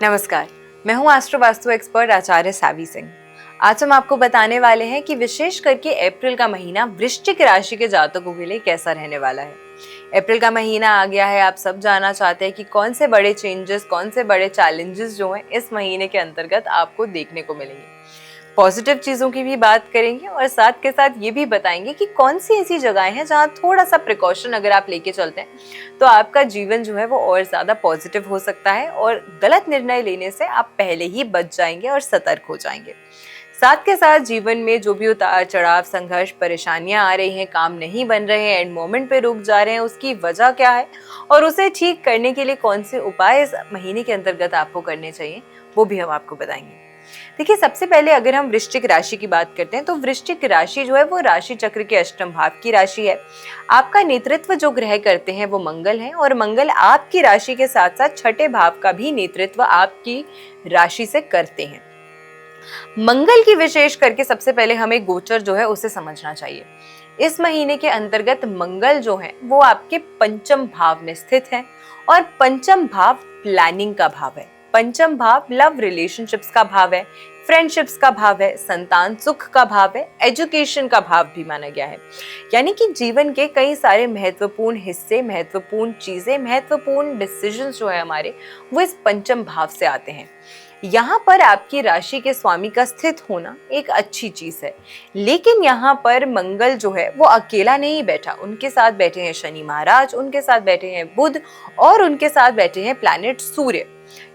नमस्कार, मैं हूँ एस्ट्रो वास्तु एक्सपर्ट आचार्य सावी सिंह। आज हम आपको बताने वाले हैं कि विशेष करके अप्रैल का महीना वृश्चिक राशि के जातकों के लिए कैसा रहने वाला है। अप्रैल का महीना आ गया है, आप सब जानना चाहते हैं कि कौन से बड़े चेंजेस, कौन से बड़े चैलेंजेस जो हैं इस महीने के अंतर्गत आपको देखने को मिलेंगे। पॉजिटिव चीज़ों की भी बात करेंगे और साथ के साथ ये भी बताएंगे कि कौन सी ऐसी जगहें हैं जहाँ थोड़ा सा प्रिकॉशन अगर आप लेके चलते हैं तो आपका जीवन जो है वो और ज़्यादा पॉजिटिव हो सकता है और गलत निर्णय लेने से आप पहले ही बच जाएंगे और सतर्क हो जाएंगे। साथ के साथ जीवन में जो भी उतार चढ़ाव, संघर्ष, परेशानियां आ रही हैं, काम नहीं बन रहे हैं, एंड मोमेंट पे रुक जा रहे हैं, उसकी वजह क्या है और उसे ठीक करने के लिए कौन से उपाय इस महीने के अंतर्गत आपको करने चाहिए, वो भी हम आपको बताएंगे। देखिए, सबसे पहले अगर हम वृश्चिक राशि की बात करते हैं तो वृश्चिक राशि जो है वो राशि चक्र के अष्टम भाव की राशि है। आपका नेतृत्व जो ग्रह करते हैं वो मंगल है और मंगल आपकी राशि के साथ साथ छठे भाव का भी नेतृत्व आपकी राशि से करते हैं। मंगल की विशेष करके सबसे पहले हमें गोचर जो है उसे समझना चाहिए। इस महीने के अंतर्गत मंगल जो है वो आपके पंचम भाव में स्थित है और पंचम भाव प्लानिंग का भाव है। पंचम भाव लव रिलेशनशिप्स का भाव है, फ्रेंडशिप्स का भाव है, संतान सुख का भाव है, एजुकेशन का भाव भी माना गया है। यानी कि जीवन के कई सारे महत्वपूर्ण हिस्से, महत्वपूर्ण चीजें, महत्वपूर्ण डिसीजंस जो है हमारे वो इस पंचम भाव से आते हैं। यहाँ पर आपकी राशि के स्वामी का स्थित होना एक अच्छी चीज है, लेकिन यहाँ पर मंगल जो है वो अकेला नहीं बैठा, उनके साथ बैठे हैं शनि महाराज, उनके साथ बैठे हैं बुध और उनके साथ बैठे हैं प्लैनेट सूर्य।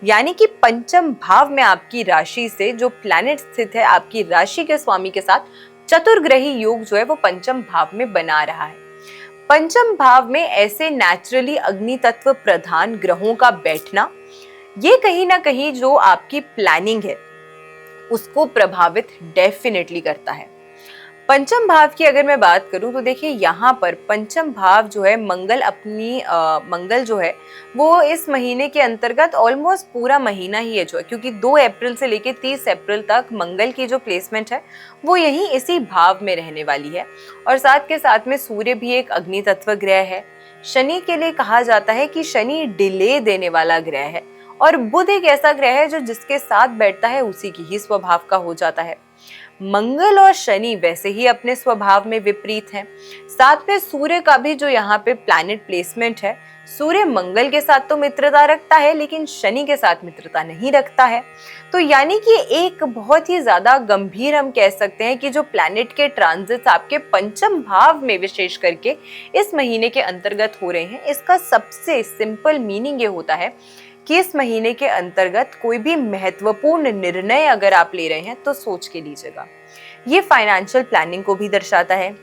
यानी कि पंचम भाव में आपकी राशि से जो प्लैनेट स्थित है आपकी राशि के स्वामी के साथ चतुर्ग्रही योग जो है वो पंचम भाव में बना रहा है। पंचम भाव में ऐसे नेचुरली अग्नि तत्व प्रधान ग्रहों का बैठना ये कहीं ना कहीं जो आपकी प्लानिंग है उसको प्रभावित डेफिनेटली करता है। पंचम भाव की अगर मैं बात करूं तो देखिए, यहाँ पर पंचम भाव जो है मंगल जो है वो इस महीने के अंतर्गत ऑलमोस्ट पूरा महीना ही है जो है, क्योंकि 2 अप्रैल से लेके 30 अप्रैल तक मंगल की जो प्लेसमेंट है वो यही इसी भाव में रहने वाली है। और साथ के साथ में सूर्य भी एक अग्नि तत्व ग्रह है। शनि के लिए कहा जाता है कि शनि डिले देने वाला ग्रह है और बुध एक ऐसा ग्रह है जो जिसके साथ बैठता है उसी की ही स्वभाव का हो जाता है। मंगल और शनि वैसे ही अपने स्वभाव में विपरीत हैं। साथ में सूर्य का भी जो यहाँ पे प्लैनेट प्लेसमेंट है, सूर्य मंगल के साथ तो मित्रता रखता है लेकिन शनि के साथ मित्रता नहीं रखता है। तो यानी कि एक बहुत ही ज्यादा गंभीर, हम कह सकते हैं कि जो प्लैनेट के ट्रांजिट्स आपके पंचम भाव में विशेष करके इस महीने के अंतर्गत हो रहे हैं, इसका सबसे सिंपल मीनिंग ये होता है कि इस महीने के अंतर्गत कोई भी महत्वपूर्ण निर्णय अगर आप ले रहे हैं तो सोच के लीजिएगा। ये फाइनेंशियल प्लानिंग को भी दर्शाता है,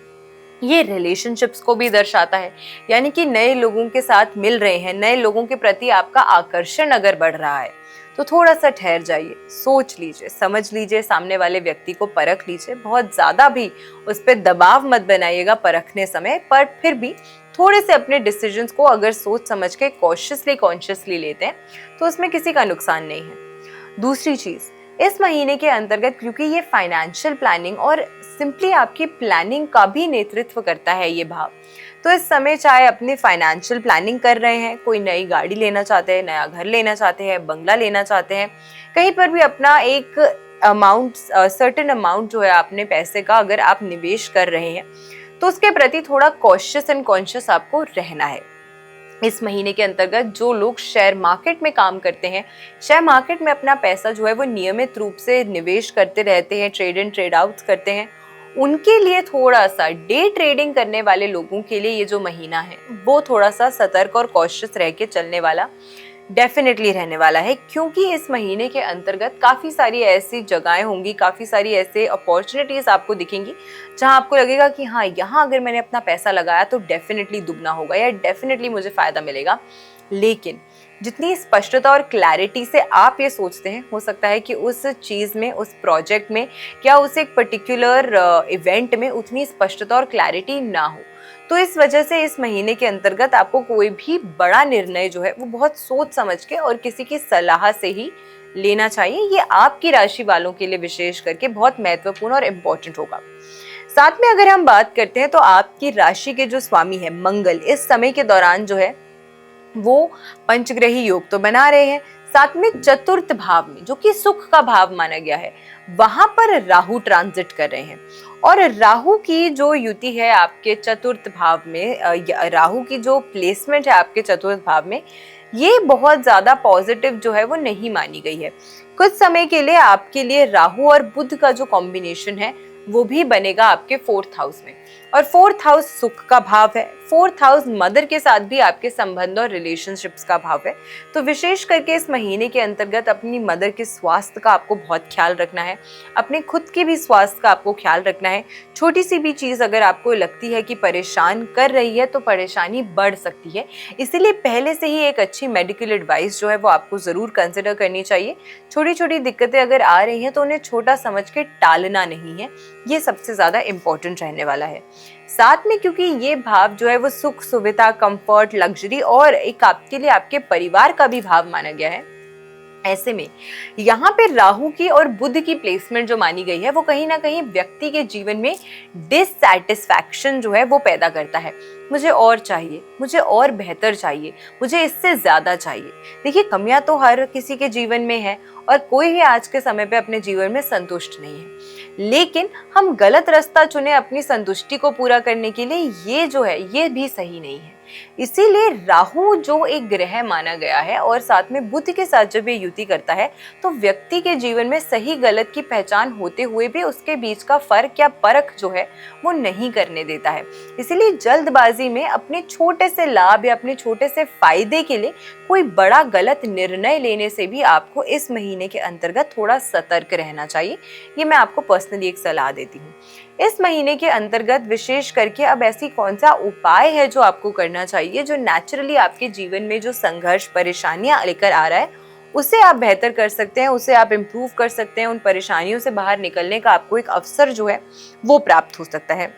ये रिलेशनशिप्स को भी दर्शाता है। यानी कि नए लोगों के साथ मिल रहे हैं, नए लोगों के प्रति आपका आकर्षण अगर बढ़ रहा है तो थोड़ा सा ठहर जाइए, सोच लीजिए, समझ लीजिए, सामने वाले व्यक्ति को परख लीजिए। बहुत ज्यादा भी उस पर दबाव मत बनाइएगा परखने समय, पर फिर भी थोड़े से अपने डिसीजंस को अगर सोच समझ के कॉन्शियसली लेते हैं तो उसमें किसी का नुकसान नहीं है। दूसरी चीज, इस महीने के अंतर्गत क्योंकि ये फाइनेंशियल प्लानिंग और सिंपली आपकी प्लानिंग का भी नेतृत्व करता है ये भाव, तो इस समय चाहे अपनी फाइनेंशियल प्लानिंग कर रहे हैं, कोई नई गाड़ी लेना चाहते हैं, नया घर लेना चाहते हैं, बंगला लेना चाहते हैं, कहीं पर भी अपना एक अमाउंट, सर्टेन अमाउंट जो है अपने पैसे का अगर आप निवेश कर रहे हैं तो उसके प्रति थोड़ा कॉशियस एंड कॉन्शियस आपको रहना है। इस महीने के अंतर्गत जो लोग शेयर मार्केट में काम करते हैं, शेयर मार्केट में अपना पैसा जो है वो नियमित रूप से निवेश करते रहते हैं, ट्रेड एंड ट्रेड आउट करते हैं, उनके लिए थोड़ा सा, डे ट्रेडिंग करने वाले लोगों के लिए ये जो महीना है वो थोड़ा सा सतर्क और कॉशियस रह के चलने वाला डेफिनेटली रहने वाला है। क्योंकि इस महीने के अंतर्गत काफ़ी सारी ऐसी जगहें होंगी, काफ़ी सारी ऐसे अपॉर्चुनिटीज आपको दिखेंगी जहां आपको लगेगा कि हाँ, यहाँ अगर मैंने अपना पैसा लगाया तो डेफिनेटली दुगना होगा या डेफिनेटली मुझे फ़ायदा मिलेगा। लेकिन जितनी स्पष्टता और क्लैरिटी से आप ये सोचते हैं, हो सकता है कि उस चीज़ में, उस प्रोजेक्ट में या उस एक पर्टिकुलर इवेंट में उतनी स्पष्टता और क्लैरिटी ना हो। तो इस वजह से इस महीने के अंतर्गत आपको कोई भी बड़ा निर्णय जो है वो बहुत सोच समझ के और किसी की सलाह से ही लेना चाहिए। ये आपकी राशि वालों के लिए विशेष करके बहुत महत्वपूर्ण और इम्पोर्टेंट होगा। साथ में अगर हम बात करते हैं तो आपकी राशि के जो स्वामी है मंगल, इस समय के दौरान जो है वो पंचग्रही योग तो बना रहे हैं, साथ में चतुर्थ भाव में, जो कि सुख का भाव माना गया है, वहां पर राहु ट्रांजिट कर रहे हैं। और राहु की जो युति है आपके चतुर्थ भाव में, राहु की जो प्लेसमेंट है आपके चतुर्थ भाव में, ये बहुत ज्यादा पॉजिटिव जो है वो नहीं मानी गई है। कुछ समय के लिए आपके लिए राहु और बुध का जो कॉम्बिनेशन है वो भी बनेगा आपके 4th हाउस में, और 4th हाउस सुख का भाव है। 4th हाउस मदर के साथ भी आपके संबंध और रिलेशनशिप्स का भाव है। तो विशेष करके इस महीने के अंतर्गत अपनी मदर के स्वास्थ्य का आपको बहुत ख्याल रखना है, अपने खुद के भी स्वास्थ्य का आपको ख्याल रखना है। छोटी सी भी चीज़ अगर आपको लगती है कि परेशान कर रही है तो परेशानी बढ़ सकती है, इसीलिए पहले से ही एक अच्छी मेडिकल एडवाइस जो है वो आपको ज़रूर कंसिडर करनी चाहिए। छोटी छोटी दिक्कतें अगर आ रही हैं तो उन्हें छोटा समझ के टालना नहीं है, ये सबसे ज़्यादा इम्पोर्टेंट रहने वाला है। साथ में क्योंकि ये भाव जो है वो सुख, सुविधा, कंफर्ट, लग्जरी और एक आपके लिए आपके परिवार का भी भाव माना गया है, ऐसे में यहाँ पे राहु की और बुध की प्लेसमेंट जो मानी गई है वो कहीं ना कहीं व्यक्ति के जीवन में डिससैटिस्फैक्शन जो है वो पैदा करता है। मुझे और चाहिए, मुझे और बेहतर चाहिए, मुझे इससे ज्यादा चाहिए। देखिए, कमियां तो हर किसी के जीवन में है और कोई भी आज के समय पे अपने जीवन में संतुष्ट नहीं है, लेकिन हम गलत रास्ता चुने अपनी संतुष्टि को पूरा करने के लिए, ये जो है ये भी सही नहीं है। इसीलिए राहु जो एक ग्रह माना गया है और साथ में बुध के साथ जब ये युति करता है तो व्यक्ति के जीवन में सही गलत की पहचान होते हुए भी उसके बीच का फर्क या परख जो है वो नहीं करने देता है। इसीलिए जल्दबाजी में अपने छोटे से लाभ या अपने छोटे से फायदे के लिए कोई बड़ा गलत निर्णय लेने से भी आपको इस महीने के अंतर्गत थोड़ा सतर्क रहना चाहिए। ये मैं आपको पर्सनली एक सलाह देती हूँ। इस महीने के अंतर्गत विशेष करके अब ऐसी कौन सा उपाय है जो आपको करना चाहिए, जो नेचुरली आपके जीवन में जो संघर्ष, परेशानियां लेकर आ रहा है उसे आप बेहतर कर सकते हैं, उसे आप इम्प्रूव कर सकते हैं। उन परेशानियों से बाहर निकलने का आपको एक अवसर जो है वो प्राप्त हो सकता है।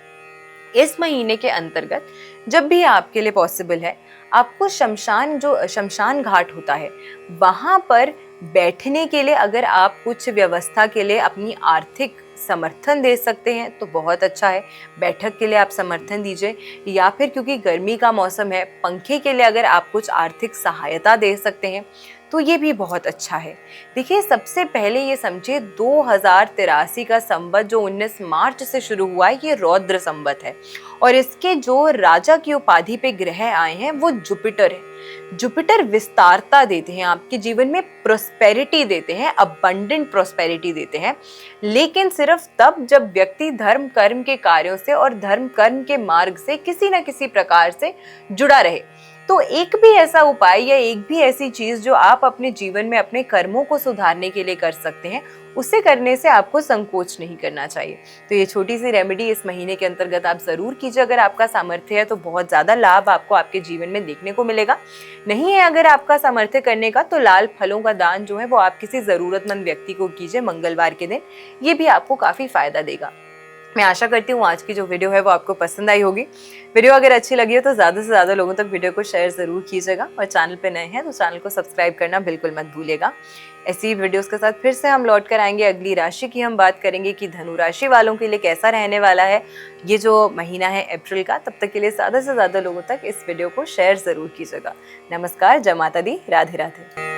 इस महीने के अंतर्गत जब भी आपके लिए पॉसिबल है, आपको शमशान घाट होता है वहां पर बैठने के लिए अगर आप कुछ व्यवस्था के लिए अपनी आर्थिक समर्थन दे सकते हैं तो बहुत अच्छा है। बैठक के लिए आप समर्थन दीजिए, या फिर क्योंकि गर्मी का मौसम है, पंखे के लिए अगर आप कुछ आर्थिक सहायता दे सकते हैं तो ये भी बहुत अच्छा है। देखिए, सबसे पहले ये समझिए 2083 का संवत जो 19 मार्च से शुरू हुआ है, ये रौद्र संवत है और इसके जो राजा की उपाधि पे ग्रह आए हैं वो जुपिटर है। जुपिटर विस्तारता देते हैं, आपके जीवन में प्रोस्पेरिटी देते हैं, अबंडेंट प्रोस्पेरिटी देते हैं, लेकिन सिर्फ तब जब व्यक्ति धर्म कर्म के कार्यों से और धर्म कर्म के मार्ग से किसी न किसी प्रकार से जुड़ा रहे। तो एक भी ऐसा उपाय या एक भी ऐसी चीज जो आप अपने जीवन में अपने कर्मों को सुधारने के लिए कर सकते हैं, उसे करने से आपको संकोच नहीं करना चाहिए। तो ये छोटी सी रेमेडी इस महीने के अंतर्गत आप जरूर कीजिए। अगर आपका सामर्थ्य है तो बहुत ज्यादा लाभ आपको आपके जीवन में देखने को मिलेगा। नहीं है अगर आपका सामर्थ्य करने का, तो लाल फलों का दान जो है वो आप किसी जरूरतमंद व्यक्ति को कीजिए मंगलवार के दिन, ये भी आपको काफी फायदा देगा। मैं आशा करती हूँ आज की जो वीडियो है वो आपको पसंद आई होगी। वीडियो अगर अच्छी लगी हो तो ज़्यादा से ज़्यादा लोगों तक वीडियो को शेयर ज़रूर कीजिएगा, और चैनल पे नए हैं तो चैनल को सब्सक्राइब करना बिल्कुल मत भूलिएगा। ऐसी वीडियोस के साथ फिर से हम लौट कर आएंगे। अगली राशि की हम बात करेंगे कि धनु राशि वालों के लिए कैसा रहने वाला है ये जो महीना है अप्रैल का। तब तक के लिए ज़्यादा से ज़्यादा लोगों तक इस वीडियो को शेयर ज़रूर कीजिएगा। नमस्कार, जय माता दी, राधे राधे।